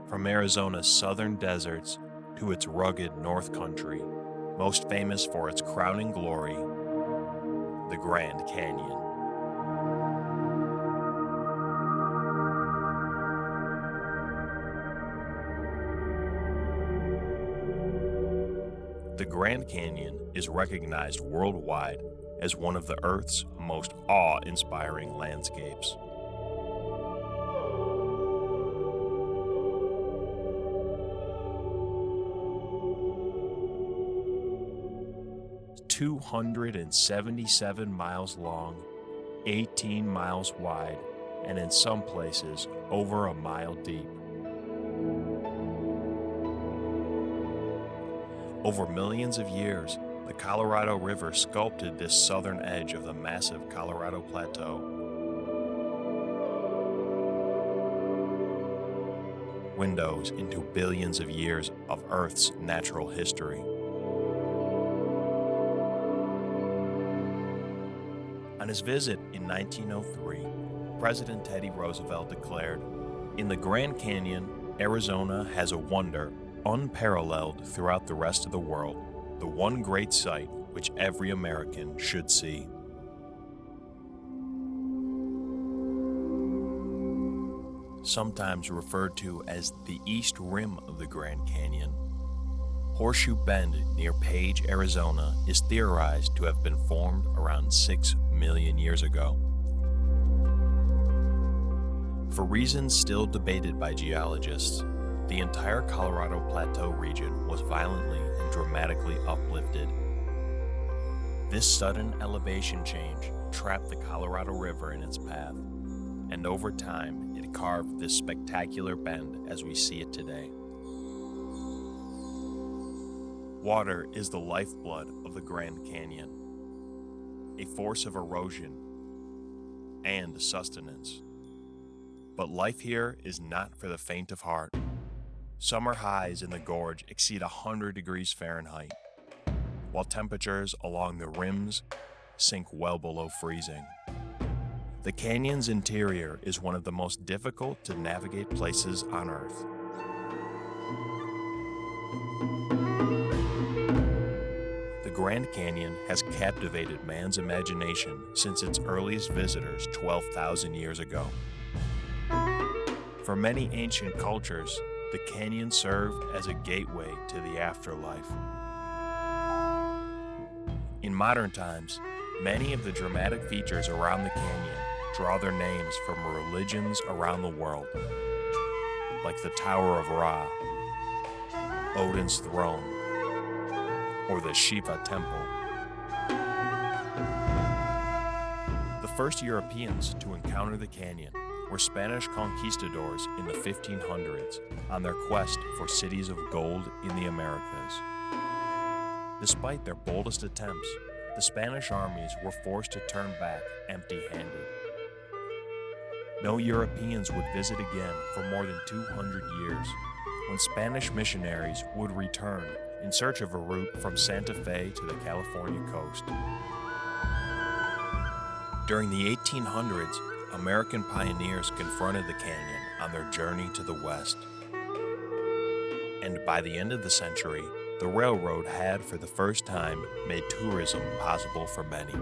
From Arizona's southern deserts to its rugged North Country, most famous for its crowning glory, the Grand Canyon. The Grand Canyon is recognized worldwide as one of the Earth's most awe-inspiring landscapes. 277 miles long, 18 miles wide, and in some places over a mile deep. Over millions of years, the Colorado River sculpted this southern edge of the massive Colorado Plateau. Windows into billions of years of Earth's natural history. On his visit in 1903, President Teddy Roosevelt declared, "In the Grand Canyon, Arizona has a wonder unparalleled throughout the rest of the world, the one great sight which every American should see." Sometimes referred to as the east rim of the Grand Canyon, Horseshoe Bend near Page, Arizona is theorized to have been formed around 6 million years ago. For reasons still debated by geologists, the entire Colorado Plateau region was violently and dramatically uplifted. This sudden elevation change trapped the Colorado River in its path, and over time it carved this spectacular bend as we see it today. Water is the lifeblood of the Grand Canyon, a force of erosion and sustenance. But life here is not for the faint of heart. Summer highs in the gorge exceed 100 degrees Fahrenheit, while temperatures along the rims sink well below freezing. The canyon's interior is one of the most difficult to navigate places on Earth. The Grand Canyon has captivated man's imagination since its earliest visitors 12,000 years ago. For many ancient cultures, the canyon served as a gateway to the afterlife. In modern times, many of the dramatic features around the canyon draw their names from religions around the world, like the Tower of Ra, Odin's throne, or the Shiva Temple. The first Europeans to encounter the canyon were Spanish conquistadors in the 1500s on their quest for cities of gold in the Americas. Despite their boldest attempts, the Spanish armies were forced to turn back empty-handed. No Europeans would visit again for more than 200 years, when Spanish missionaries would return in search of a route from Santa Fe to the California coast. During the 1800s, American pioneers confronted the canyon on their journey to the west. And by the end of the century, the railroad had for the first time made tourism possible for many.